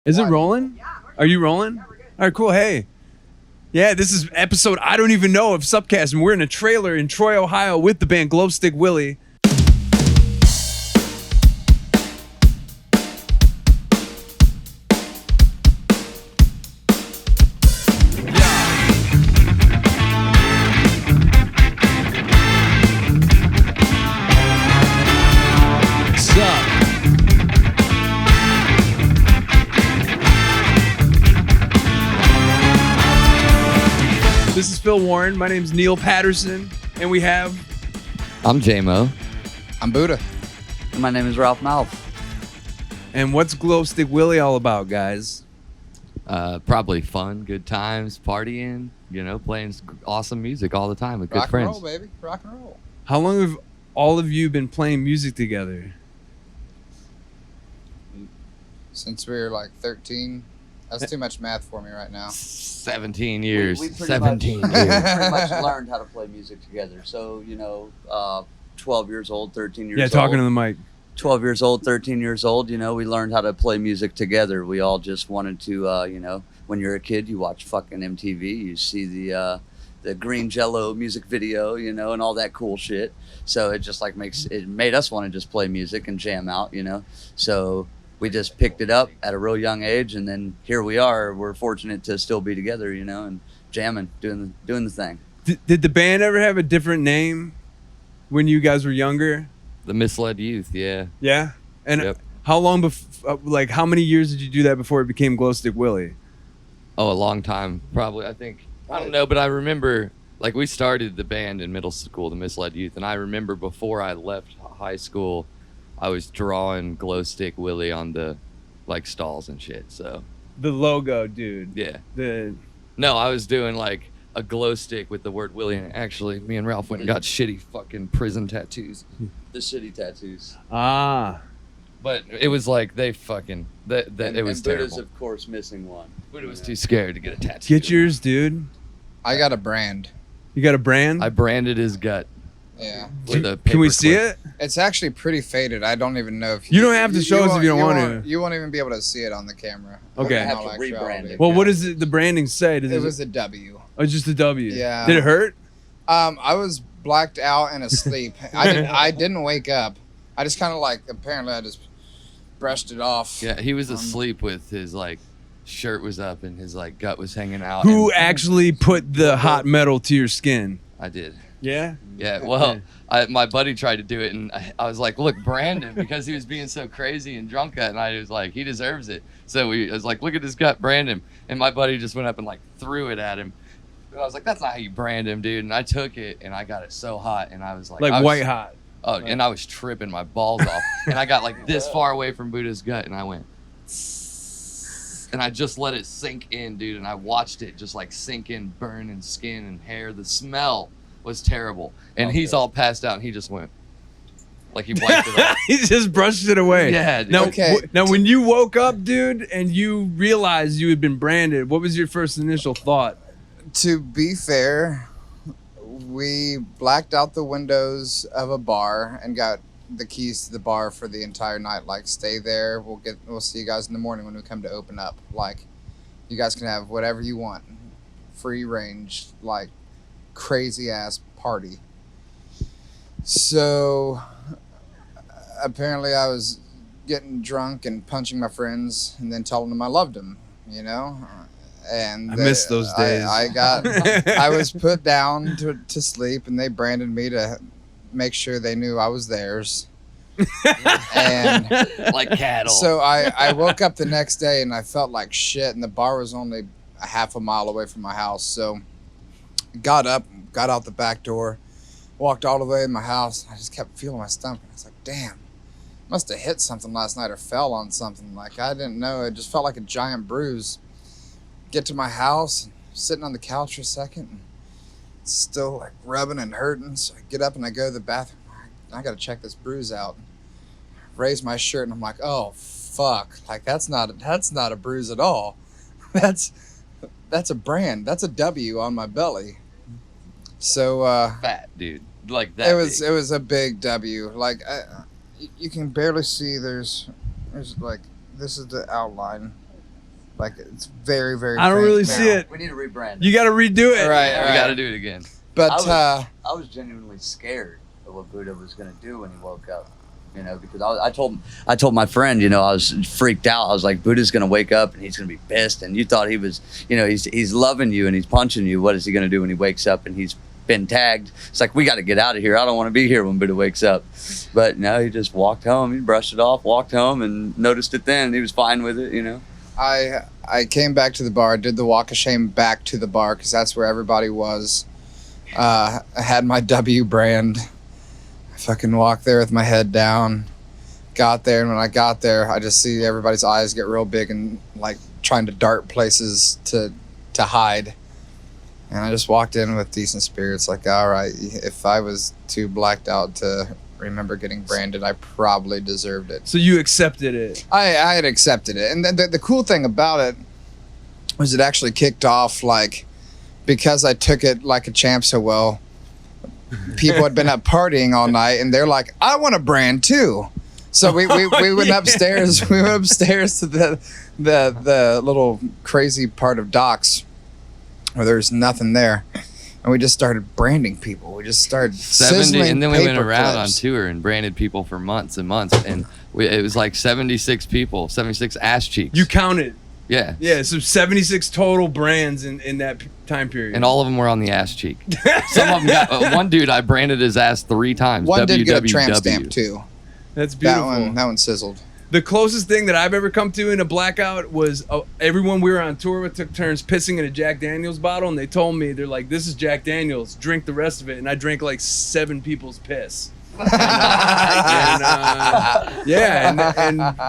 Is it rolling? Yeah. Are you rolling? Yeah, we're good. All right, cool. Hey. Yeah, this is episode I don't even know of SUPcast, and we're in a trailer in Troy, Ohio with the band Glostik WIlly. This is Phil Warren. My name's Neil Patterson, and we have... I'm J-Mo. I'm Buddha. And my name is Ralph Mouth. And what's Glostik WIlly all about, guys? Probably fun, good times, partying, playing awesome music all the time with good friends. Rock and roll, baby. Rock and roll. How long have all of you been playing music together? Since we were like 13. That's too much math for me right now. 17 years. We pretty 17 much, years. pretty much learned how to play music together. So, 12 years old, 13 years old. Yeah, talking to the mic. 12 years old, 13 years old, we learned how to play music together. We all just wanted to, when you're a kid, you watch fucking MTV, you see the green Jello music video, and all that cool shit. So it just made us want to just play music and jam out, So we just picked it up at a real young age, and then here we are. We're fortunate to still be together, and jamming, doing the thing. Did the band ever have a different name when you guys were younger? The Misled Youth, yeah. Yeah? And Yep. how long how many years did you do that before it became Glostik WIlly? Oh, a long time, probably. I don't know, but I remember, we started the band in middle school, the Misled Youth, and I remember before I left high school, I was drawing Glostik WIlly on the stalls and shit. So The logo, dude. yeah. No, I was doing a glow stick with the word Willie, and actually me and Ralph went and got shitty fucking prison tattoos. The shitty tattoos. Ah. But it was they fucking it was and terrible. Buddha's, of course, missing one. Buddha was too scared to get a tattoo. Get yours, dude. I got a brand. You got a brand? I branded his gut. Yeah. With a Can we paper see clip. it? It's actually pretty faded. I don't even know if You don't have to show us if you don't want to. You won't even be able to see it on the camera. Okay. In Have all to rebrand actuality. it. Well, what does the branding say? It was a W. Oh, just a W. Yeah. Did it hurt? I was blacked out and asleep. I didn't wake up. I just kind of apparently I just brushed it off. Yeah, he was asleep with his shirt was up and his gut was hanging out. Who and actually put the hot metal to your skin? I did. Yeah? Yeah, well, my buddy tried to do it, and I was like, look, Brandon, because he was being so crazy and drunk that night, he was like, he deserves it. So I was like, look at this gut, brand him. And my buddy just went up and threw it at him. And I was like, that's not how you brand him, dude. And I took it, and I got it so hot, and I was White hot. Oh, and I was tripping my balls off. And I got this far away from Buddha's gut, and I went, and I just let it sink in, dude. And I watched it just sink in, burning skin and hair. The smell was terrible. And he's all passed out, and he just went, he wiped it off. He just brushed it away. Yeah, dude. Now, Okay. now, when you woke up, dude, and you realized you had been branded, what was your first initial thought? To be fair, we blacked out the windows of a bar and got the keys to the bar for the entire night. Stay there. We'll see you guys in the morning when we come to open up. You guys can have whatever you want. Free range, crazy ass party. So apparently I was getting drunk and punching my friends and then telling them I loved them, And I miss those days. I was put down to sleep, and they branded me to make sure they knew I was theirs. And like cattle. so I woke up the next day and I felt like shit, and the bar was only a half a mile away from my house. So got up, got out the back door, walked all the way in my house. I just kept feeling my stomach. I was like, damn, must have hit something last night or fell on something. I didn't know. It just felt like a giant bruise. Get to my house, sitting on the couch for a second, and it's still rubbing and hurting. So I get up and I go to the bathroom. I got to check this bruise out. Raise my shirt, and I'm like, oh fuck! That's not a bruise at all. That's a brand. That's a W on my belly. So fat, dude. That. It was a big W. You can barely see. There's this is the outline. Like it's very, very. I don't faint really now. see it. We need to rebrand it. You got to redo it. Right, We got to do it again. But I was genuinely scared of what Buddha was going to do when he woke up. You know, because I told my friend, you know, I was freaked out. I was like, Buddha's going to wake up and he's going to be pissed. And you thought he was, you know, he's loving you and he's punching you. What is he going to do when he wakes up and he's been tagged? It's like, we got to get out of here. I don't want to be here when Buddha wakes up. But no, he just walked home. He brushed it off, walked home, and noticed it then. He was fine with it, you know. I came back to the bar, did the walk of shame back to the bar because that's where everybody was. I had my W brand. I fucking walked there with my head down. Got there, and when I got there, I just see everybody's eyes get real big and like trying to dart places to hide. And I just walked in with decent spirits, like, all right, if I was too blacked out to remember getting branded, I probably deserved it. So you accepted it. I had accepted it. And the cool thing about it was it actually kicked off, like, because I took it like a champ so well, people had been up partying all night, and they're like, I want a brand too. So we went upstairs. We went upstairs to the little crazy part of docks where there's nothing there, and we just started branding people. We just started 70, sizzling and then we went paper around clips. on tour and branded people for months and months, and it was like 76 people, 76 ass cheeks. You counted. Yeah. Yeah, so 76 total brands in that time period. And all of them were on the ass cheek. Some of them got, one dude, I branded his ass 3 times. One did get a tramp WWW. stamp too. That's beautiful. That one sizzled. The closest thing that I've ever come to in a blackout was everyone we were on tour with took turns pissing in a Jack Daniels bottle, and they told me, they're like, this is Jack Daniels, drink the rest of it. And I drank like 7 people's piss. And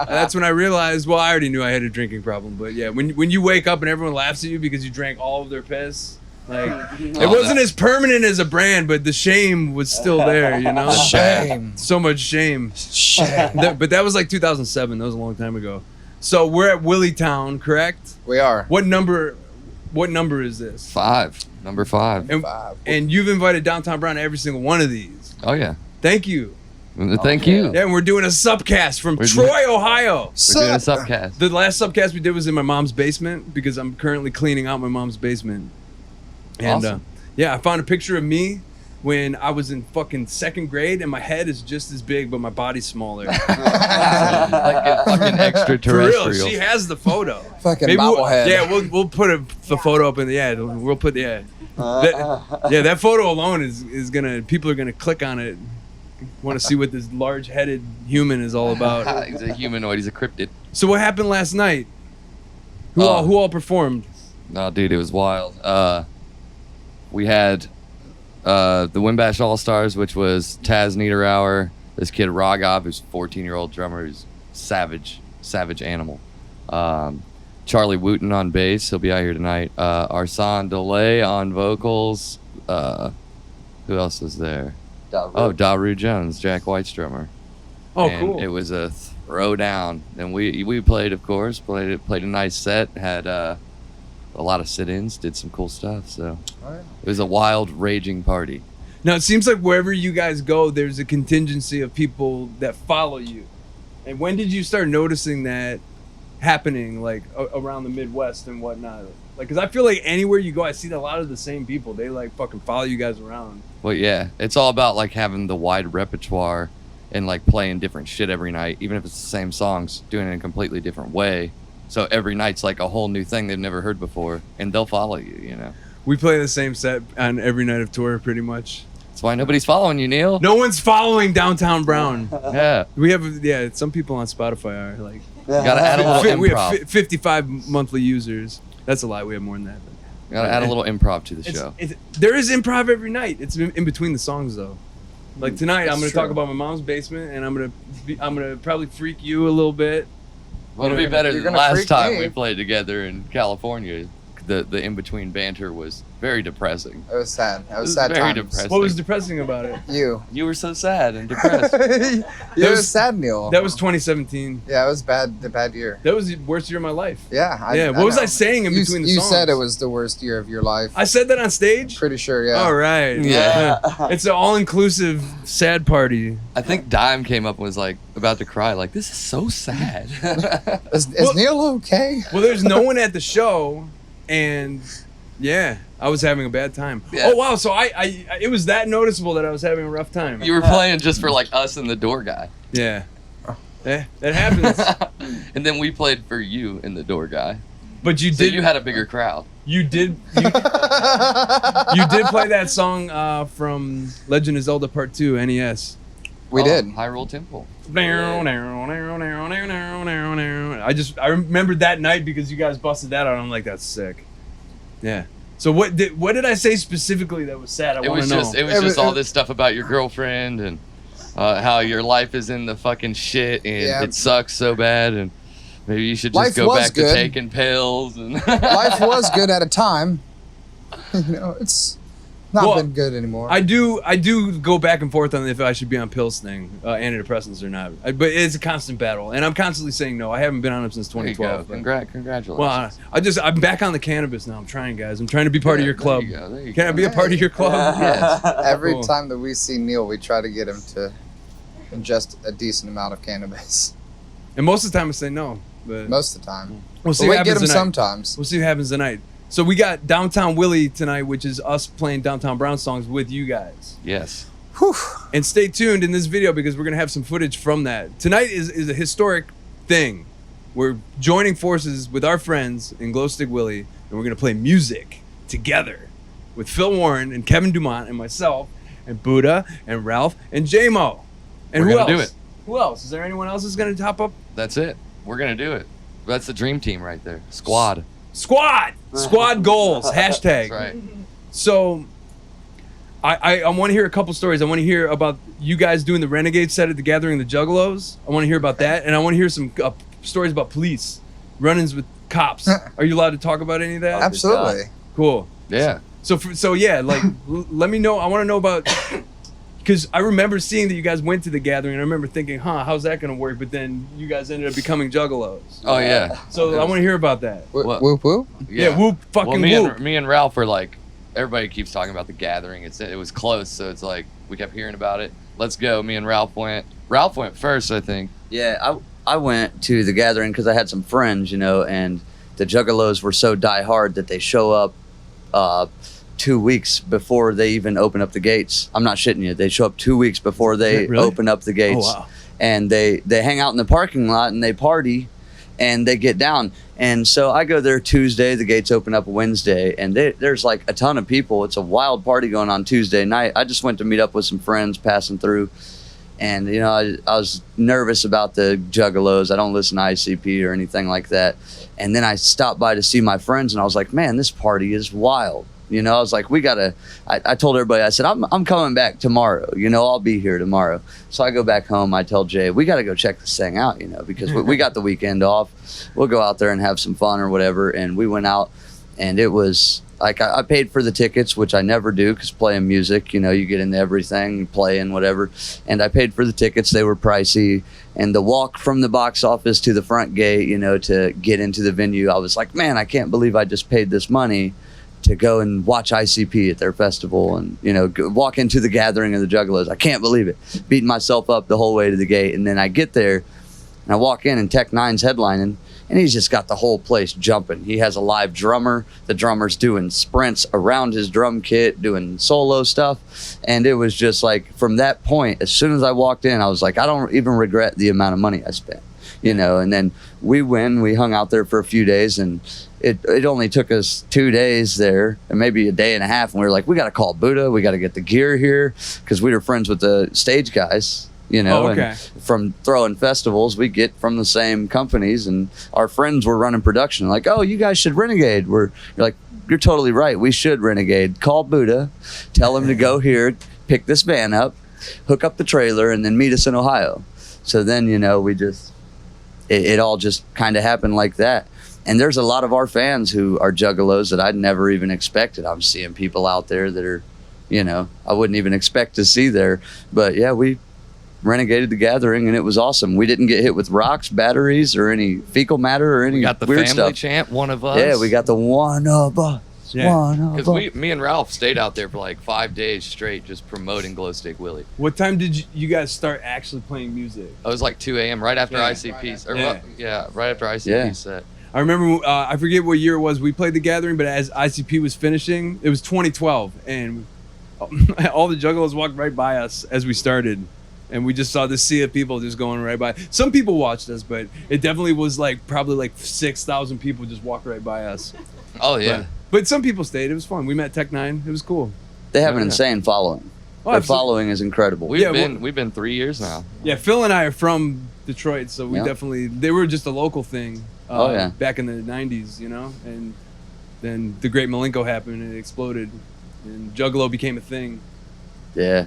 that's when I realized, well, I already knew I had a drinking problem, but yeah, when you wake up and everyone laughs at you because you drank all of their piss, like, it wasn't as permanent as a brand, but the shame was still there, you know? Shame. So much shame. But that was like 2007. That was a long time ago. So we're at Willy Town, correct? We are. What number is this? 5. Number 5. And you've invited Downtown Brown to every single one of these. Oh, yeah. Thank you. Thank you. Yeah, and we're doing a SUPcast from Troy, Ohio. We're doing a SUPcast. The last SUPcast we did was in my mom's basement because I'm currently cleaning out my mom's basement. And Awesome. yeah, I found a picture of me when I was in fucking 2nd grade, and my head is just as big, but my body's smaller. Like a fucking For extraterrestrial. real, she has the photo. Fucking Maybe bobblehead. we'll put the photo up in the we'll put that photo alone is gonna, people are gonna click on it, want to see what this large-headed human is all about. He's a humanoid. He's a cryptid. So what happened last night? Who all performed? No, dude, it was wild. We had the Wimbash All-Stars, which was Taz Niederauer, this kid Raghav, who's a 14-year-old drummer, who's savage animal. Charlie Wooten on bass, he'll be out here tonight. Arsan Delay on vocals. Who else was there? Daru Jones, Jack White's drummer. Oh, and cool. It was a throwdown. And we played, of course, played a nice set, had a lot of sit-ins, did some cool stuff. So it was a wild, raging party. Now, it seems like wherever you guys go, there's a contingency of people that follow you. And when did you start noticing that happening, like, around the Midwest and whatnot? Like, because I feel like anywhere you go, I see a lot of the same people. They, like, fucking follow you guys around. Well, yeah, it's all about, like, having the wide repertoire and, like, playing different shit every night, even if it's the same songs, doing it in a completely different way. So every night's, like, a whole new thing they've never heard before, and they'll follow you, you know? We play the same set on every night of tour, pretty much. That's why nobody's following you, Neil. No one's following Downtown Brown. Yeah. We have, some people on Spotify are, like... You gotta add a little We improv. have 55 monthly users. That's a lie. We have more than that. You gotta add a little improv to the show. There is improv every night. It's in between the songs, though. Like tonight, That's I'm going to true. talk about my mom's basement, and I'm gonna probably freak you a little bit. Well, it'll be better You're than gonna last freak time me. we played together in California. the in between banter was very depressing. It was sad. It It was was sad very times. depressing. What was depressing about it? You. You were so sad and depressed. It was- was sad, Neil. That was 2017. Yeah, it was bad. The bad year. That was the worst year of my life. Yeah. What was know. I saying in You, between the you songs? said it was the worst year of your life. I said that on stage? Pretty sure. Yeah. All right. Yeah. It's an all-inclusive sad party. I think Dime came up and was like about to cry, like, this is so sad. Is Well- Neil okay? Well, there's no one at the show, and yeah, I was having a bad time. Yeah. Oh wow! So I it was that noticeable that I was having a rough time. You were playing just for like us and the door guy. Yeah. That happens. And then we played for you and the door guy. But you So did. you had a bigger crowd. You did play that song from Legend of Zelda Part 2 NES. We did. Hyrule Temple. I remembered that night because you guys busted that out. I'm like, that's sick. Yeah. So what did I say specifically that was sad? I It want was to know. just it was It just was- all this stuff about your girlfriend and how your life is in the fucking shit and Yeah. it sucks so bad and maybe you should just Life go was back good. to taking pills and Life was good at a time. You know, it's not Well, been good anymore. I do go back and forth on if I should be on pills thing, antidepressants or not. But it's a constant battle, and I'm constantly saying no. I haven't been on them since There you go. 2012. but- Congratulations. Well, I'm back on the cannabis now. I'm trying, guys. I'm trying to be part of your club. There you go. There you Can I go. be a part of your club? Yes. Every Cool. time that we see Neil, we try to get him to ingest a decent amount of cannabis. And most of the time I say no, but Most of the time. we'll see But what we happens get him tonight. sometimes. We'll see what happens tonight. So we got Downtown Willy tonight, which is us playing Downtown Brown songs with you guys. Yes. Whew. And stay tuned in this video because we're gonna have some footage from that. Tonight is a historic thing. We're joining forces with our friends in Glostik WIlly, and we're gonna play music together with Phil Warren and Kevin Dumont and myself and Buddha and Ralph and JMO. And We're who gonna else? do it. Who else? Is there anyone else that's gonna top up? That's it. We're gonna do it. That's the dream team right there. Squad. Squad goals hashtag. That's right. So I want to hear a couple stories. I want to hear about you guys doing the Renegade set at the Gathering of the Juggalos. I want to hear about that, and I want to hear some stories about police run-ins with cops. Are you allowed to talk about any of that? Absolutely. Cool. Yeah. So yeah, like let me know. I want to know about because I remember seeing that you guys went to the Gathering, and I remember thinking, how's that gonna work? But then you guys ended up becoming Juggalos. Oh yeah. So I want to hear about that. Whoop, whoop, whoop. Yeah, whoop, fucking well, me whoop. And, me and Ralph were like, everybody keeps talking about the Gathering. It was close, so it's like we kept hearing about it. Let's go. Me and Ralph went. Ralph went first, I think. Yeah, I went to the Gathering because I had some friends, you know, and the Juggalos were so diehard that they show up 2 weeks before they even open up the gates. I'm not shitting you. They show up 2 weeks before they Really? open up the gates. Oh wow. And they hang out in the parking lot and they party and they get down. And so I go there Tuesday, the gates open up Wednesday, and there's like a ton of people. It's a wild party going on Tuesday night. I just went to meet up with some friends passing through. And, you know, I was nervous about the Juggalos. I don't listen to ICP or anything like that. And then I stopped by to see my friends, and I was like, man, this party is wild. You know, I was like, I told everybody, I said, I'm coming back tomorrow. You know, I'll be here tomorrow. So I go back home. I tell Jay, we got to go check this thing out, you know, because we got the weekend off. We'll go out there and have some fun or whatever. And we went out, and it was like, I paid for the tickets, which I never do because playing music, you know, you get into everything, you play and whatever. And I paid for the tickets. They were pricey. And the walk from the box office to the front gate, you know, to get into the venue, I was like, man, I can't believe I just paid this money to go and watch ICP at their festival and, you know, walk into the Gathering of the Juggalos. I can't believe it. Beating myself up the whole way to the gate. And then I get there and I walk in and Tech Nine's headlining, and he's just got the whole place jumping. He has a live drummer. The drummer's doing sprints around his drum kit, doing solo stuff. And it was just like, from that point, as soon as I walked in, I was like, I don't even regret the amount of money I spent, you know. And then we hung out there for a few days, and it only took us 2 days there, and maybe a day and a half, and we were like, we got to call Buddha, we got to get the gear here, because we were friends with the stage guys, you know. Oh, okay. And from throwing festivals, we get from the same companies, and our friends were running production, like, oh, you guys should Renegade. You're like, you're totally right, we should Renegade. Call Buddha, tell him to go here, pick this van up, hook up the trailer, and then meet us in Ohio. So then, you know, we just, it all just kind of happened like that. And there's a lot of our fans who are Juggalos that I'd never even expected. I'm seeing people out there that are, you know, I wouldn't even expect to see there. But yeah, we renegaded the gathering and it was awesome. We didn't get hit with rocks, batteries, or any fecal matter or any We got the weird family stuff. chant, one of us. Yeah, we got the one of us. Yeah. One of us. Because me and Ralph stayed out there for like 5 days straight just promoting Glostik WIlly. What time did you guys start actually playing music? It was like 2 a.m. right after Yeah. ICP's. Yeah. Right after ICP's Yeah. set. I remember, I forget what year it was, we played the gathering, but as ICP was finishing, it was 2012, and all the Juggalos walked right by us as we started, and we just saw this sea of people just going right by. Some people watched us, but it definitely was like probably like 6,000 people just walked right by us. Oh, yeah. But some people stayed. It was fun. We met Tech Nine. It was cool. They have Oh, an yeah. insane following. Oh, Their absolutely. following is incredible. We've been 3 years now. Yeah, Phil and I are from Detroit, so we Yeah. definitely, they were just a local thing Oh, yeah. back in the 90s, you know? And then the Great Malenko happened and it exploded, and Juggalo became a thing. Yeah.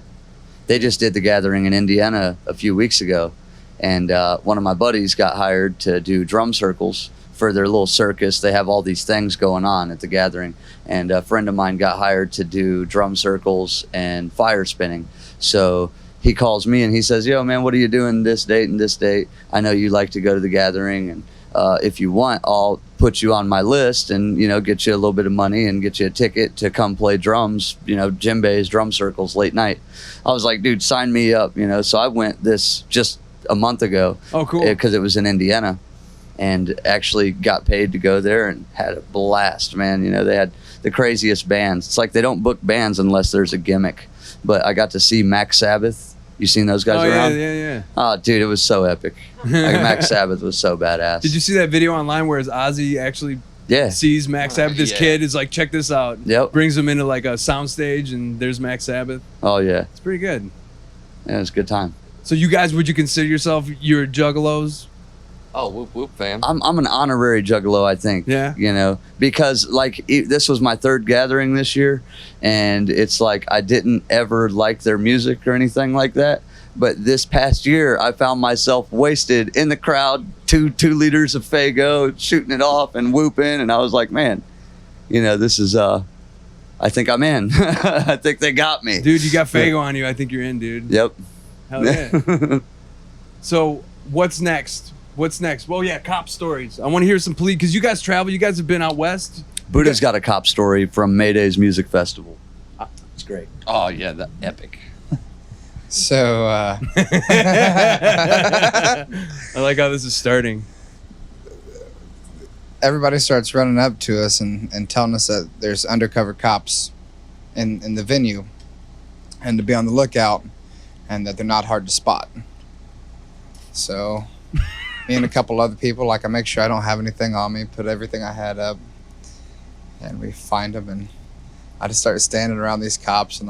They just did the gathering in Indiana a few weeks ago, and one of my buddies got hired to do drum circles for their little circus. They have all these things going on at the gathering, and a friend of mine got hired to do drum circles and fire spinning. So he calls me and he says, yo, man, what are you doing this date and this date? I know you like to go to the gathering, and if you want, I'll put you on my list and, you know, get you a little bit of money and get you a ticket to come play drums, you know, djembes, drum circles late night. I was like, dude, sign me up, you know. So I went this just a month ago. Oh, cool. Because it was in Indiana, and actually got paid to go there and had a blast, man. You know, they had the craziest bands. It's like they don't book bands unless there's a gimmick. But I got to see Max Sabbath. You seen those guys Oh, yeah, around? yeah. Oh, dude, it was so epic. Like, Max Sabbath was so badass. Did you see that video online where Ozzy actually Yeah. sees Max Sabbath? This Yeah. kid is like, check this out. Yep. Brings him into like a sound stage, and there's Max Sabbath. Oh, yeah. It's pretty good. Yeah, it was a good time. So you guys, would you consider yourself your Juggalos? Oh, whoop whoop, fam. I'm an honorary Juggalo, I think. Yeah. You know, because like this was my third gathering this year, and it's like I didn't ever like their music or anything like that. But this past year, I found myself wasted in the crowd, two liters of Faygo, shooting it off and whooping, and I was like, man, you know, this is I think I'm in. I think they got me. Dude, you got Fago on you. I think you're in, dude. Yep. Hell yeah. So what's next? What's next? Well, yeah, cop stories. I want to hear some police, because you guys travel. You guys have been out west. Buddha's got a cop story from Mayday's music festival. It's great. Oh, yeah, the epic. So I like how this is starting. everybody starts running up to us and telling us that there's undercover cops in the venue and to be on the lookout and that they're not hard to spot. So me and a couple other people, like, I make sure I don't have anything on me, put everything I had up, and we find them, and I just started standing around these cops, and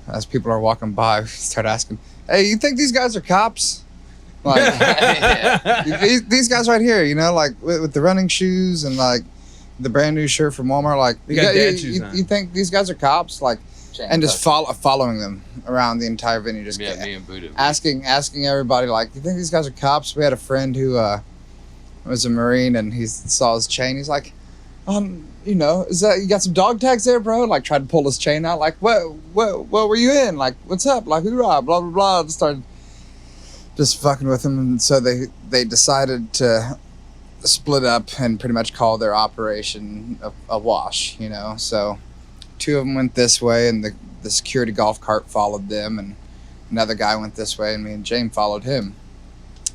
as people are walking by, we start asking, hey, you think these guys are cops? Like, these guys right here, you know, like with the running shoes and like the brand new shirt from Walmart, like, They got dad shoes on. you think these guys are cops? Like, and just following them around the entire venue, just Yeah, me and Buddha. asking everybody, like, you think these guys are cops? We had a friend who was a Marine, and he saw his chain. He's like, you know, is that, you got some dog tags there, bro? Like, tried to pull his chain out. Like, what were you in? Like, what's up? Like, hoorah, blah, blah, blah. Just started just fucking with him. And so they decided to split up and pretty much call their operation a wash, you know? So two of them went this way, and the security golf cart followed them, and another guy went this way, and me and James followed him.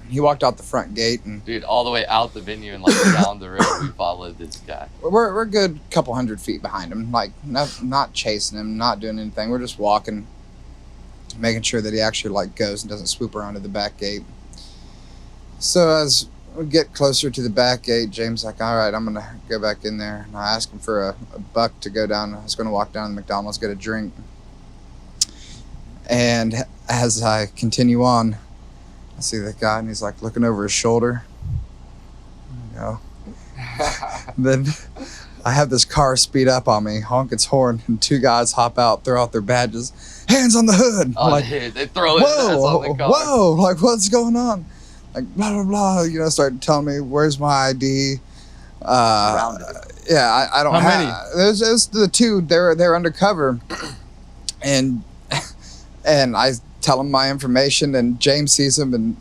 He walked out the front gate, and Dude, all the way out the venue and like down the road, we followed this guy. we're a good couple hundred feet behind him, like not chasing him, not doing anything. We're just walking, making sure that he actually like goes and doesn't swoop around to the back gate. So as we get closer to the back gate, James like, all right, I'm gonna go back in there. And I asked him for a buck to go down. I was gonna walk down to McDonald's, get a drink. And as I continue on, I see that guy, and he's like looking over his shoulder. You know. Then I have this car speed up on me, honk its horn, and two guys hop out, throw out their badges, hands on the hood. Oh, Like, dude, they throw it on the car. whoa, like, what's going on? Like, blah, blah, blah, you know, started telling me, where's my ID? Surrounded. Yeah, I don't How have. many? There's the two. They're undercover, and I tell him my information, and James sees him, and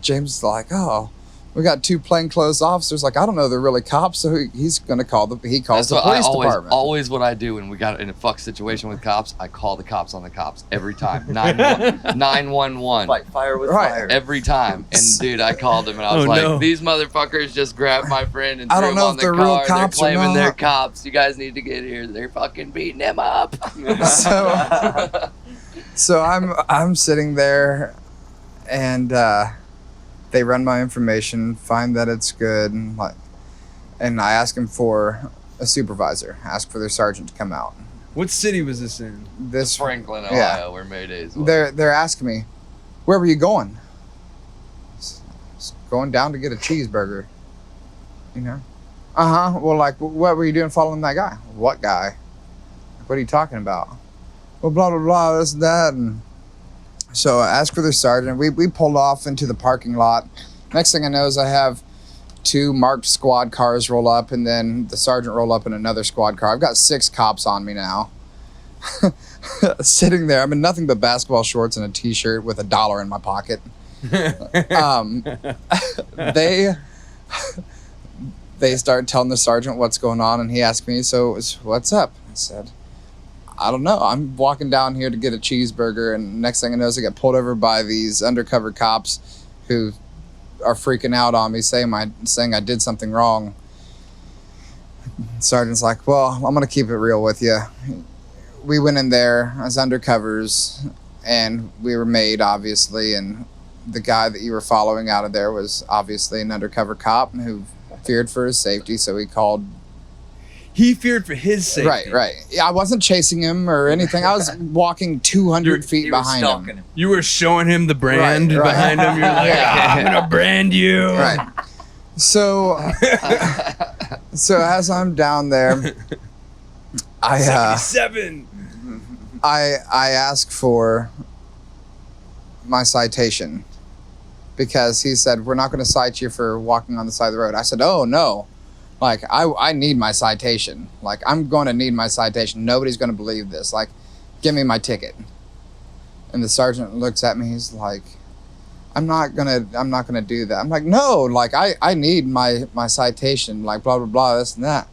James is like, "Oh, we got two plainclothes officers. Like, I don't know, they're really cops, so he's gonna call the police department." Always what I do when we got in a fuck situation with cops, I call the cops on the cops every time. 911. Fight fire with Right. fire. Every time. And dude, I called him and I was Oh, like, no. these motherfuckers just grabbed my friend and I threw don't him know on if the they're car. real They're cops or claiming they're not. cops. You guys need to get here. They're fucking beating him up. So I'm sitting there, and they run my information, find that it's good, and I ask him for a supervisor, ask for their sergeant to come out. What city was this in? This Franklin, Ohio, Yeah. where Mayday's was. they're asking me, where were you going? Going down to get a cheeseburger. You know? Well, like, what were you doing following that guy? What guy? What are you talking about? Well, blah, blah, blah, this and that. And so I asked for the sergeant. We pulled off into the parking lot. Next thing I know is I have two marked squad cars roll up, and then the sergeant roll up in another squad car. I've got 6 cops on me now. Sitting there, I'm in nothing but basketball shorts and a t-shirt with $1 in my pocket. They started telling the sergeant what's going on, and he asked me, so what's up? I said, I don't know. I'm walking down here to get a cheeseburger, and next thing I know is I get pulled over by these undercover cops who are freaking out on me, saying I did something wrong. Sergeant's like, well, I'm going to keep it real with you. We went in there as undercovers, and we were made, obviously, and the guy that you were following out of there was obviously an undercover cop who feared for his safety, so he called. He feared for his safety. Right. Yeah, I wasn't chasing him or anything. I was walking 200 feet He was behind stalking him. You were showing him the brand Right. behind him. You're like, Yeah. I'm gonna brand you. Right. So as I'm down there, I 77. ask for my citation because he said, we're not going to cite you for walking on the side of the road. I said, oh no, like I need my citation. Like, I'm going to need my citation. Nobody's going to believe this. Like, give me my ticket. And the sergeant looks at me. He's like, I'm not gonna do that. I'm like, no, like I need my citation, like blah blah blah, this and that.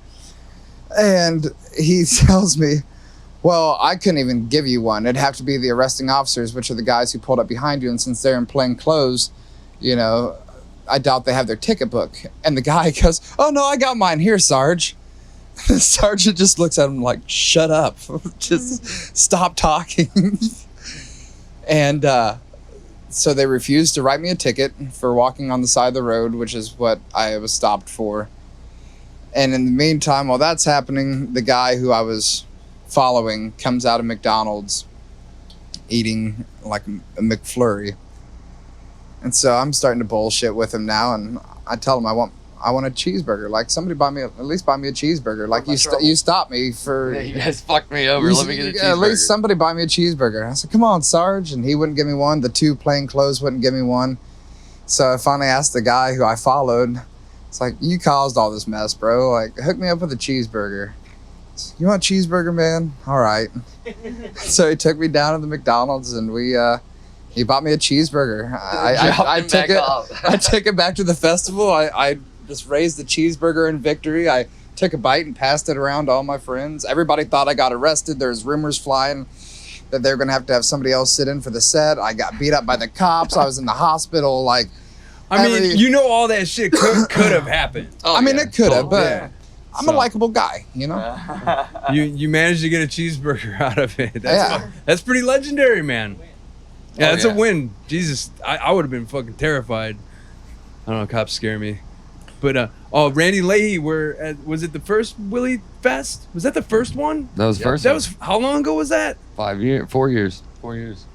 And he tells me, well, I couldn't even give you one. It'd have to be the arresting officers, which are the guys who pulled up behind you. And since they're in plain clothes, you know, I doubt they have their ticket book. And the guy goes, oh no, I got mine here, Sarge. The sergeant just looks at him like, shut up, just stop talking. And so they refused to write me a ticket for walking on the side of the road, which is what I was stopped for. And in the meantime, while that's happening, the guy who I was following comes out of McDonald's eating like a McFlurry. And so I'm starting to bullshit with him now, and I tell him I want a cheeseburger. Like, somebody at least buy me a cheeseburger. Like, you stopped me for... Yeah, you guys fucked me over. Let me get a cheeseburger. At least somebody buy me a cheeseburger. I said, come on, Sarge. And he wouldn't give me one. The two plain clothes wouldn't give me one. So I finally asked the guy who I followed. It's like, you caused all this mess, bro. Like, hook me up with a cheeseburger. You want a cheeseburger, man? All right. So he took me down to the McDonald's, and he bought me a cheeseburger. I took it back to the festival. I just raised the cheeseburger in victory. I took a bite and passed it around to all my friends. Everybody thought I got arrested. There's rumors flying that they're going to have somebody else sit in for the set. I got beat up by the cops. I was in the hospital. Like, I mean, you know, all that shit could have happened. I mean, it could have, but Yeah. I'm a likable guy, you know? You managed to get a cheeseburger out of it. Yeah. That's pretty legendary, man. Yeah, that's yeah. a win. Jesus, I would have been fucking terrified. I don't know, cops scare me. But Randy Leahy, was it the first Willy Fest? Was that the first one? That was first. That was how long ago was that? 4 years. 4 years.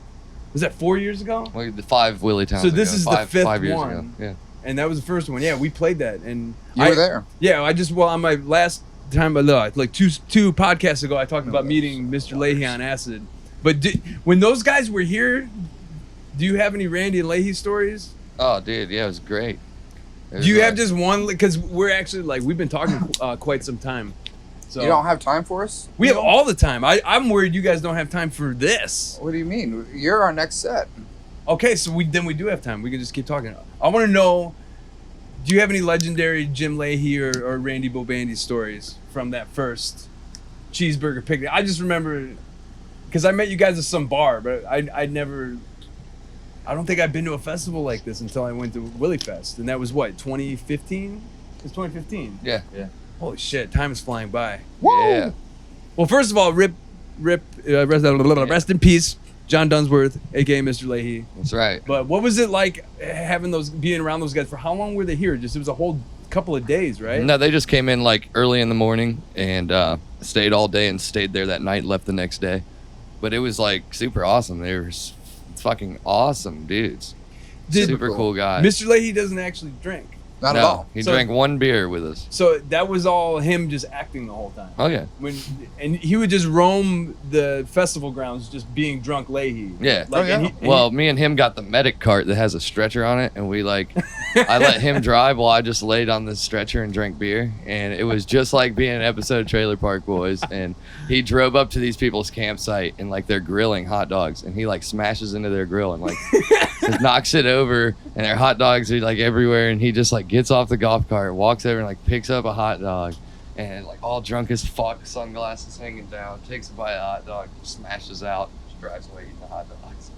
Was that 4 years ago? Like the 5 Willy Towns. So this ago. is the fifth 5 years one. ago. Yeah. And that was the first one. Yeah, we played that, and You were there. Yeah, on my last time, like two podcasts ago, I talked about meeting Mr. Leahy on acid. But when those guys were here, do you have any Randy and Leahy stories? Oh, dude, yeah, it was great. Do you have just one? Because we're actually like we've been talking quite some time. So You don't have time for us? we have all the time. I'm worried you guys don't have time for this. What do you mean? You're our next set. Okay, so we do have time. We can just keep talking. I want to know, do you have any legendary Jim Leahy or Randy Bobandy stories from that first cheeseburger picnic? I just remember, because I met you guys at some bar, but I don't think I've been to a festival like this until I went to Willy Fest, and that was what, 2015? It was 2015. Yeah. Holy shit, time is flying by. Yeah. Well, first of all, rest in peace, John Dunsworth, aka Mr. Leahy. That's right. But what was it like being around those guys? For how long were they here? It was a whole couple of days, right? No, they just came in like early in the morning and stayed all day and stayed there that night, left the next day. But it was like super awesome. They were fucking awesome dudes. Super cool guys. Mr. Leahy doesn't actually drink. Not at all. He So- drank one beer with us. So that was all him just acting the whole time. Oh yeah. And he would just roam the festival grounds just being drunk Leahy. Yeah. Like, and Well, me and him got the medic cart that has a stretcher on it, and we I let him drive while I just laid on the stretcher and drank beer, and it was just like being an episode of Trailer Park Boys. And he drove up to these people's campsite, and like they're grilling hot dogs, and he like smashes into their grill and like just knocks it over, and their hot dogs are like everywhere, and he just like gets off the golf cart, walks over and like picks up a hot dog, and like all drunk as fuck, sunglasses hanging down, takes a bite of the hot dog, smashes out, just drives away eating the hot dogs.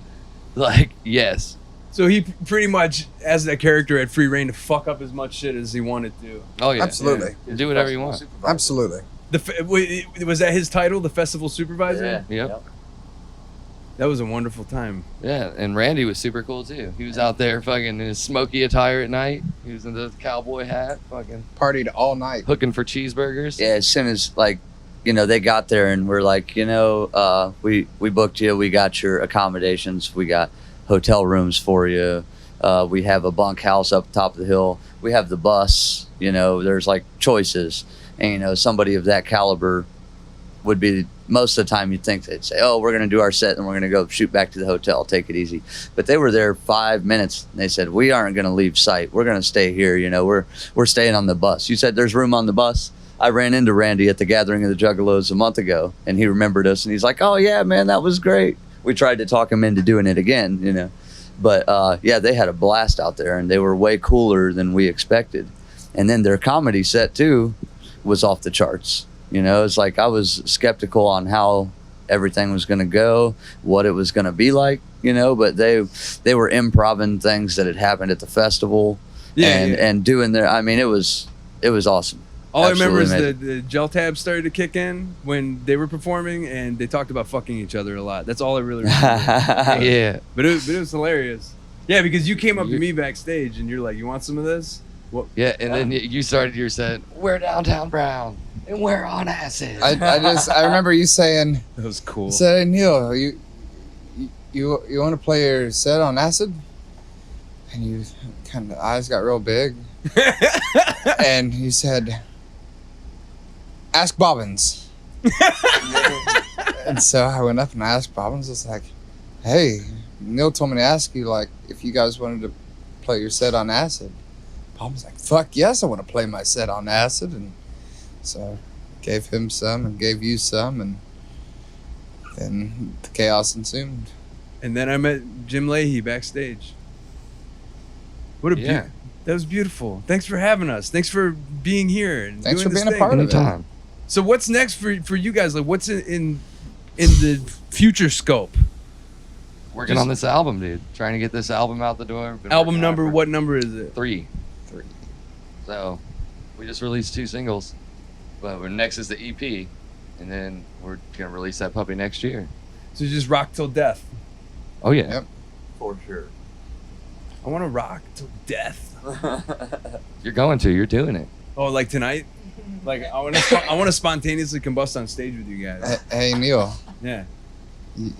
Like, yes. So he pretty much, as that character, had free reign to fuck up as much shit as he wanted to. Oh yeah. Absolutely. Yeah. Do whatever you want. Absolutely. Was that his title, the festival supervisor? Yeah. Yep. That was a wonderful time. Yeah, and Randy was super cool too. He was out there fucking in his smoky attire at night. He was in the cowboy hat, fucking Partied all night. hooking for cheeseburgers. Yeah, as soon as they got there and we're like, we booked you, we got your accommodations, we got hotel rooms for you, we have a bunk house up top of the hill, we have the bus, there's like choices, and somebody of that caliber would be, most of the time you'd think they'd say, oh, we're going to do our set and we're going to go shoot back to the hotel, take it easy. But they were there 5 minutes and they said, we aren't going to leave site, we're going to stay here, we're staying on the bus. You said there's room on the bus? I ran into Randy at the gathering of the Juggalos a month ago, and he remembered us, and he's like, oh yeah, man, that was great. We tried to talk him into doing it again, but yeah, they had a blast out there, and they were way cooler than we expected. And then their comedy set too was off the charts. It's like I was skeptical on how everything was going to go, what it was going to be like, but they were improvising things that had happened at the festival, and doing their, it was awesome. All Absolutely I remember is amazing. the gel tabs started to kick in when they were performing, and they talked about fucking each other a lot. That's all I really remember. Yeah. But it was hilarious. Yeah, because you came up to me backstage, and you're like, you want some of this? What? Yeah, and then you started your set, we're downtown Brown, and we're on acid. I remember you saying, That was cool. "Hey Neil, you want to play your set on acid?" And you kind of eyes got real big, and you said, "Ask Bobbins." And so I went up and I asked Bobbins. I was like, "Hey, Neil told me to ask you if you guys wanted to play your set on acid." Bobbins was like, "Fuck yes, I want to play my set on acid." And so I gave him some and gave you some, and then the chaos ensued. And then I met Jim Leahy backstage. That was beautiful. Thanks for having us. Thanks for being here. And Thanks doing for this being a thing. part of it. Anytime. So what's next for you guys? Like, what's in the future scope? Working on this album, dude. Trying to get this album out the door. Been Album working on it number? for What number is it? 3. So we just released 2 singles, but next is the EP, and then we're gonna release that puppy next year. So just rock till death. Oh yeah. Yep. For sure. I want to rock till death. You're doing it. Oh, like tonight? Like I want to spontaneously combust on stage with you guys. Hey Neil, Yeah.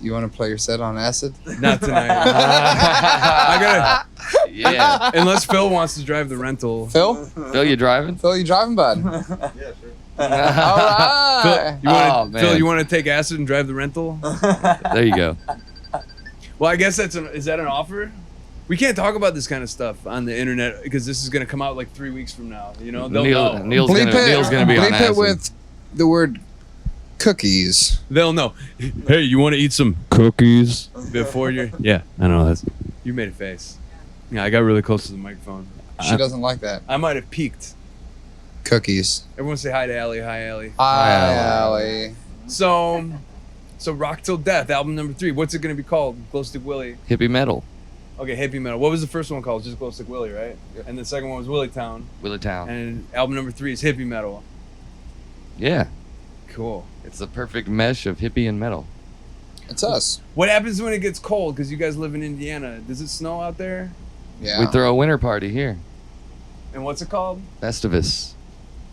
you want to play your set on acid? Not tonight. I gotta, Yeah. unless Phil wants to drive the rental. Phil, Phil, you driving? Phil, you driving, bud? Yeah, sure. All right. Man. You want to take acid and drive the rental? There you go. Well, I guess is that an offer? We can't talk about this kind of stuff on the internet because this is gonna come out like 3 weeks from now. You know, they'll know. Neil's gonna be on bleep it acid. with the word cookies. They'll know. Hey, you want to eat some cookies before you're? Yeah, I know that's. You made a face. Yeah, I got really close to the microphone. She doesn't like that. I might have peaked. Cookies. Everyone say hi to Allie. Hi, Allie. Hi, Allie. So Rock Till Death, album number 3. What's it gonna be called? Glostik WIlly. Hippy Metal. Okay, Hippy Metal. What was the first one called? Just Glostik WIlly, right? Yep. And the second one was Willie Town. Willie Town. And album number 3 is Hippy Metal. Yeah. Cool. It's the perfect mesh of hippie and metal. It's us. What happens when it gets cold? Because you guys live in Indiana. Does it snow out there? Yeah. We throw a winter party here. And what's it called? Festivus.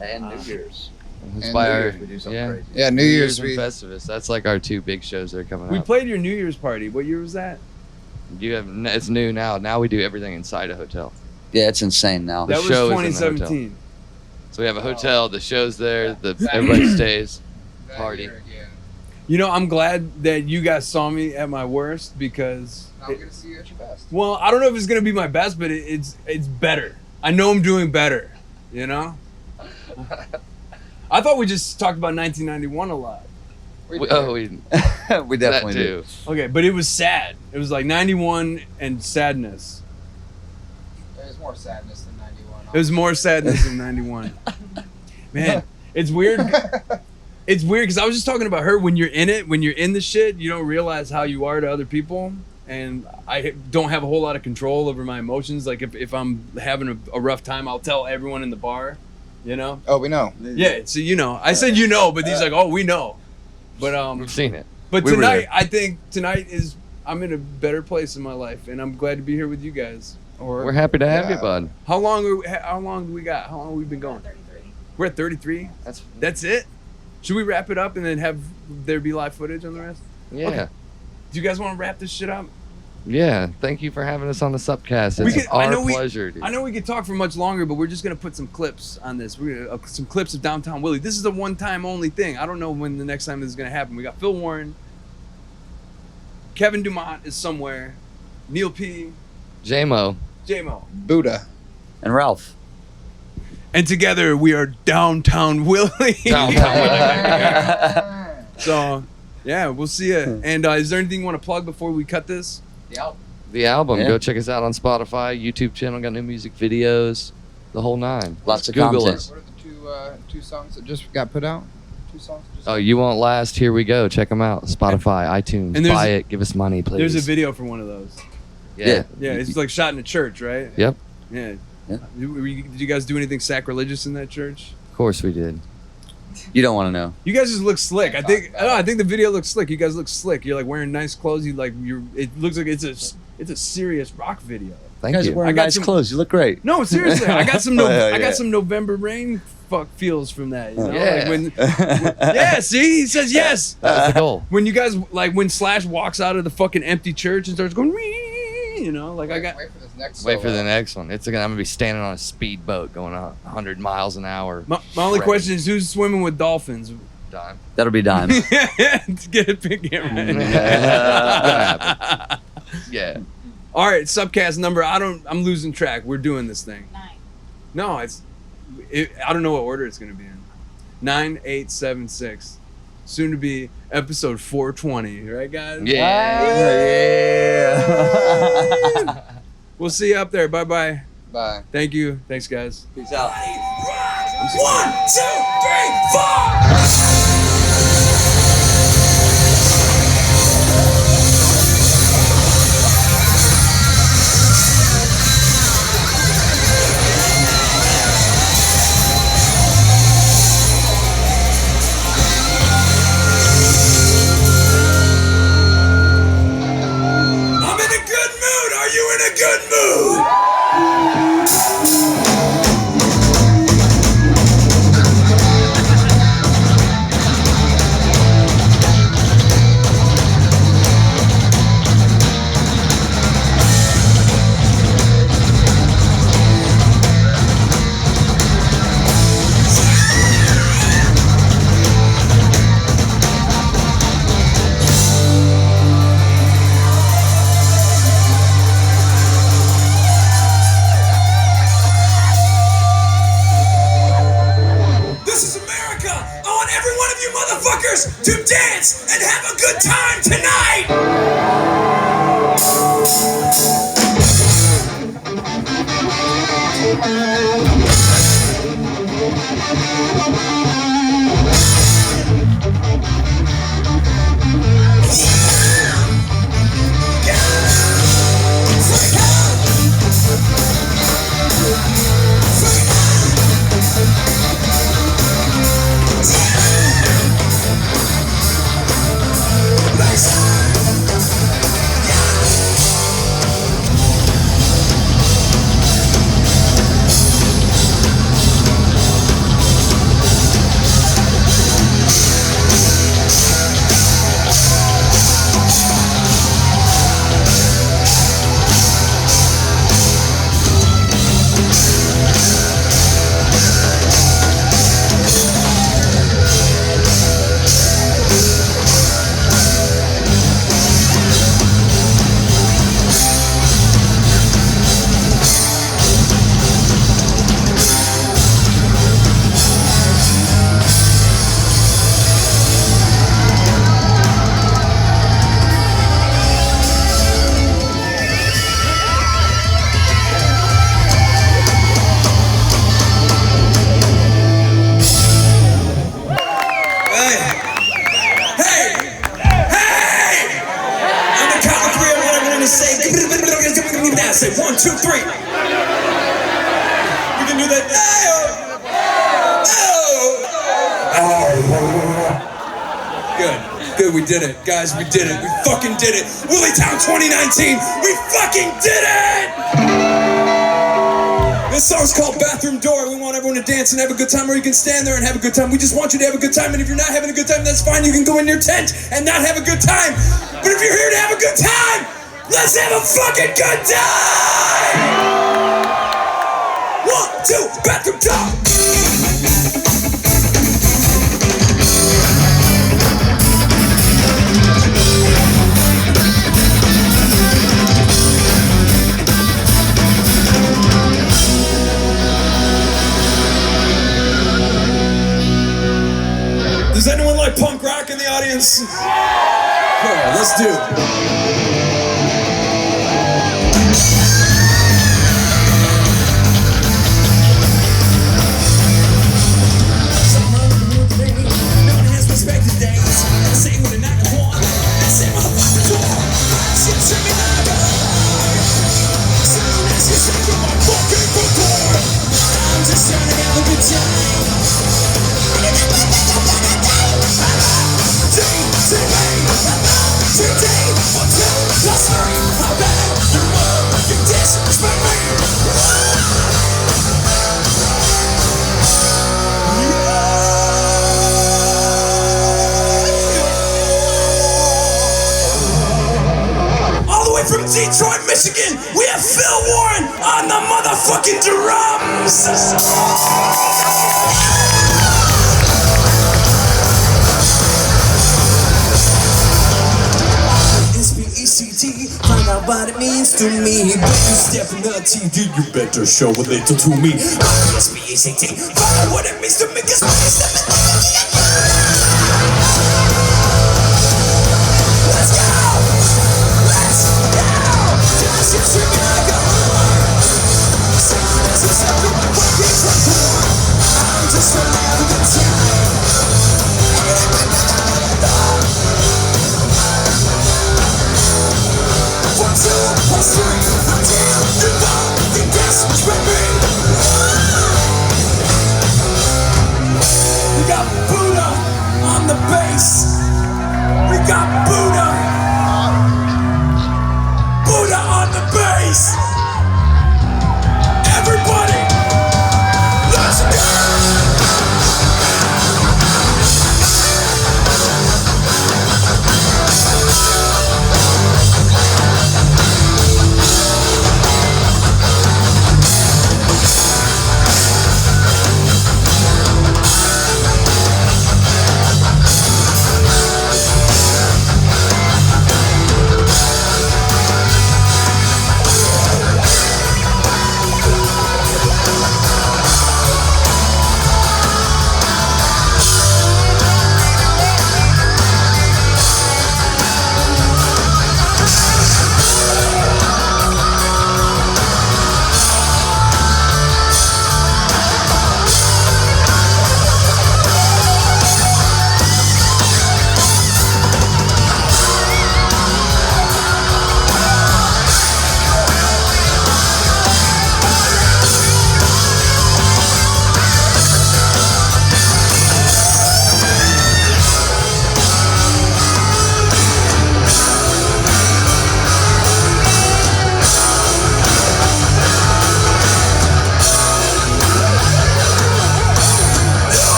And New Year's. It's And by New our, Year's we do something yeah. crazy. Yeah, New Year's and we. Festivus. That's like our 2 big shows that are coming We up. played your New Year's party. What year was that? It's new now. Now we do everything inside a hotel. Yeah, it's insane now. The That was show is in the 2017. So we have a hotel. The show's there. Everybody stays. Party. You know, I'm glad that you guys saw me at my worst because. Now we're gonna see you at your best. Well, I don't know if it's gonna be my best, but it's better. I know I'm doing better. You know. I thought we just talked about 1991 a lot. We We that definitely too. do. Okay, but it was sad. It was like 91 and sadness. There's more sadness than 91. It was more sadness than 91. Man, it's weird. It's weird because I was just talking about her. When you're in it, when you're in the shit, you don't realize how you are to other people. And I don't have a whole lot of control over my emotions. Like if I'm having a rough time, I'll tell everyone in the bar, you know? Oh, we know. Yeah, so you know. I said you know, but he's like, oh, we know. But We've seen it. but We were tonight, there. I think tonight is I'm in a better place in my life, and I'm glad to be here with you guys. We're happy to have you, bud. How long do we got? How long have we been going? 33. We're at 33. That's That's it. Should we wrap it up and then have there be live footage on the rest? yeah. Okay. Do you guys want to wrap this shit up? Yeah. Thank you for having us on the SUPcast. We It's could- I our know we- pleasure, dude. I know we could talk for much longer, but we're just gonna put some clips on this. We're gonna, some clips of Downtown Willie. This is a one-time only thing. I don't know when the next time this is gonna happen. We got Phil Warren, Kevin Dumont is somewhere, Neil P, J-Mo. J-Mo, Buddha. And Ralph. and together we are Downtown Willie. So, yeah, we'll see you. And is there anything you want to plug before we cut this? The album. Yeah. Go check us out on Spotify, YouTube channel. Got new music videos. The whole 9. Lots of Google content. us. What are the two songs that just got put out? 2 songs. That just Oh, You Won't Last. Here we go. Check them out. Spotify, iTunes. And there's- Buy it. Give us money, please. There's a video for one of those. Yeah. Yeah, it's like shot in a church, right? Yep. Yeah. Yeah. Did you guys do anything sacrilegious in that church? Of course we did. You don't want to know. You guys just look slick. I think the video looks slick. You guys look slick. You're like wearing nice clothes. It looks like it's a serious rock video. Thank you guys you. are wearing I got nice some- clothes. You look great. No, seriously. I got some Yeah. I got some November Rain fuck feels from that. You know? Yeah. Yeah, see? He says yes. That's the goal. When you guys when Slash walks out of the fucking empty church and starts going, you know, like I got Wait for this next. Wait for solo. the next one. I'm gonna be standing on a speedboat going 100 miles an hour. my only Shredding. question is who's swimming with dolphins? Dime. That'll be dime. To get it big right. Gonna happen. Yeah. All right, SUPcast number. I'm losing track. We're doing this thing. 9. No, I don't know what order it's gonna be in. 9876. Soon to be episode 420. Right, guys? Yeah. We'll see you up there. Bye bye. Bye. Thank you. Thanks, guys. Peace out. 1, 2, 3, 4. I'm in a good mood. Are you in a good mood? motherfuckers to dance and have a good time tonight! Say 1, 2, 3. We can do that. Good, we did it. Guys, we did it. We fucking did it. Willy Town 2019, we fucking did it! This song's called Bathroom Door. We want everyone to dance and have a good time, or you can stand there and have a good time. We just want you to have a good time, and if you're not having a good time, that's fine. You can go in your tent and not have a good time. But if you're here to have a good time, let's have a fucking good time! 1, 2, bathroom door! Does anyone like punk rock in the audience? Yeah, let's do it. From Detroit, Michigan, we have Phil Warren on the motherfucking drums! SPECT, find out what it means to me. But you step in the TV, you better show a little to me. SPECT, find out what it means to me, cause when you step in the TV, let's go! I'm just trying to have a good time. One, two, plus three, until you know you disrespect me. We got Buddha on the bass. We got Buddha on the bass. Everybody, let's go!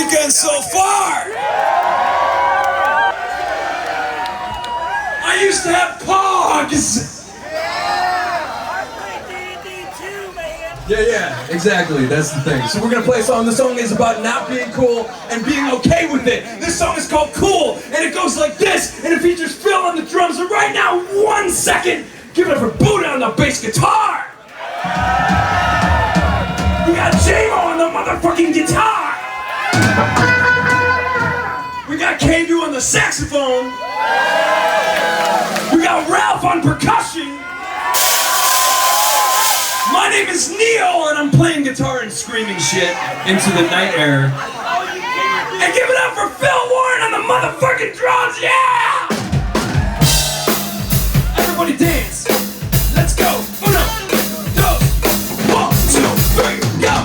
weekend so far? I used to have pogs. Yeah, exactly. That's the thing. So we're gonna play a song. The song is about not being cool and being okay with it. This song is called Cool, and it goes like this, and it features Phil on the drums. And right now, 1 second, give it up for Buddha on the bass guitar. We got J-Mo on the motherfucking guitar. We got K-Do on the saxophone. We got Ralph on percussion. My name is Neil, and I'm playing guitar and screaming shit into the night air. And give it up for Phil Warren on the motherfucking drums, yeah! Everybody dance. Let's go. 1, 2, 1, 2, 3, go!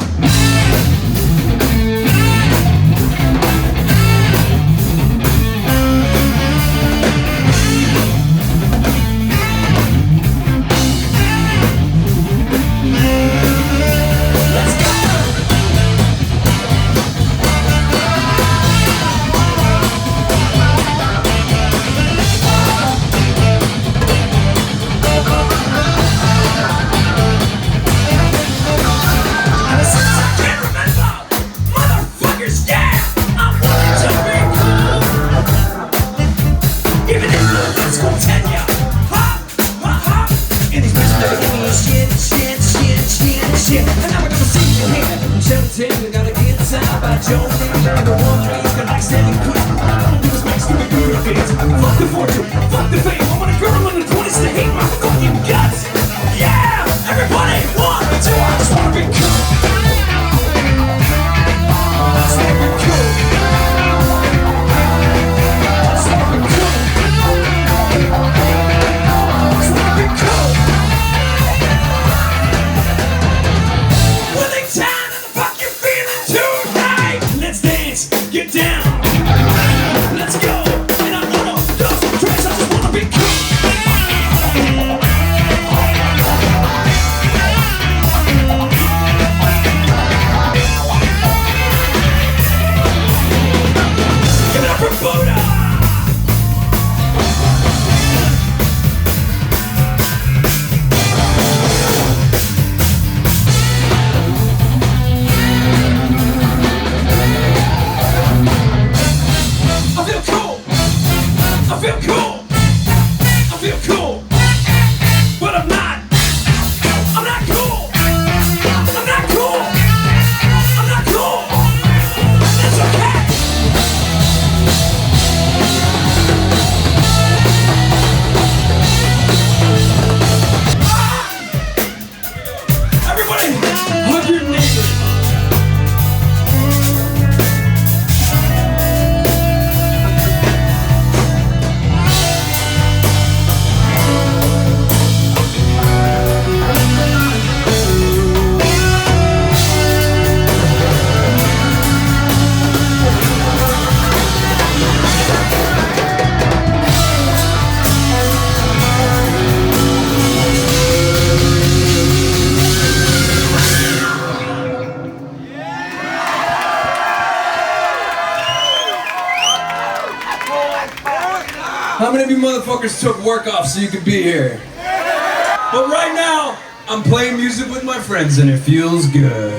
How many of you motherfuckers took work off so you could be here? But right now, I'm playing music with my friends and it feels good.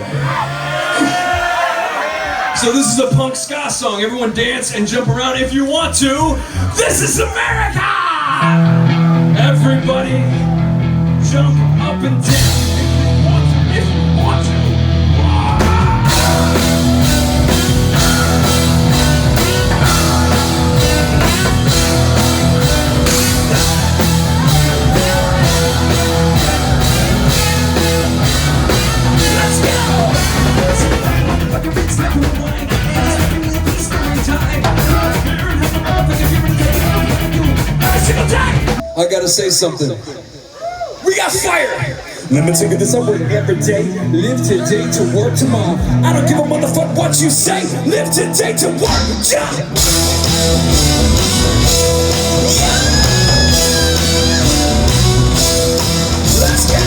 So this is a punk ska song. Everyone dance and jump around if you want to. This is America! Everybody jump up and down if you want to. I gotta say something. We got fire! Let me take this over every day. Live today to work tomorrow. I don't give a motherfucker what you say. Live today to work. Yeah. Let's go.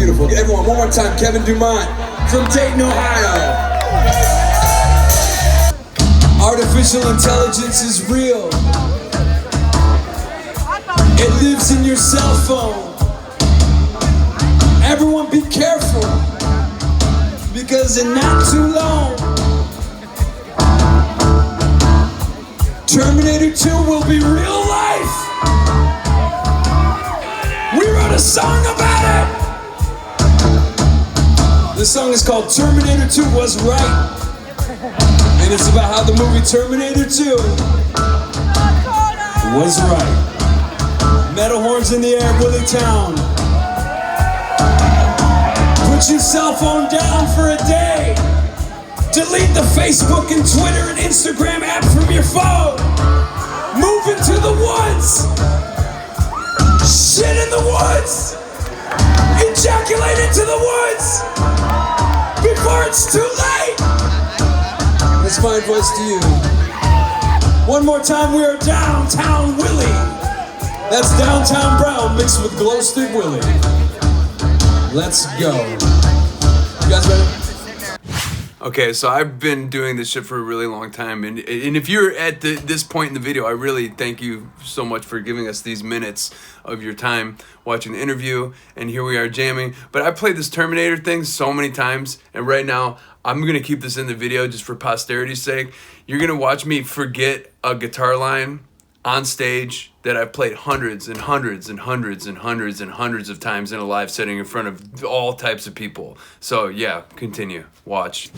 beautiful. Everyone, one more time, Kevin Dumont from Dayton, Ohio. Artificial intelligence is real. It lives in your cell phone. Everyone be careful, because in not too long, Terminator 2 will be real life. We wrote a song about it. The song is called Terminator 2 Was Right. And it's about how the movie Terminator 2 was right. Metal horns in the air, Willy Town. Put your cell phone down for a day. Delete the Facebook and Twitter and Instagram app from your phone. Move into the woods. Shit in the woods. Ejaculate into the woods before it's too late. That's my advice to you. One more time, we are Downtown Willy. That's Downtown Brown mixed with Glostik WIlly. Let's go. You guys ready? Okay, so I've been doing this shit for a really long time, and if you're at this point in the video, I really thank you so much for giving us these minutes of your time watching the interview, and here we are jamming. But I played this Terminator thing so many times, and right now, I'm going to keep this in the video just for posterity's sake. You're going to watch me forget a guitar line on stage that I've played hundreds and hundreds and hundreds and hundreds and hundreds of times in a live setting in front of all types of people. So yeah, continue. Watch.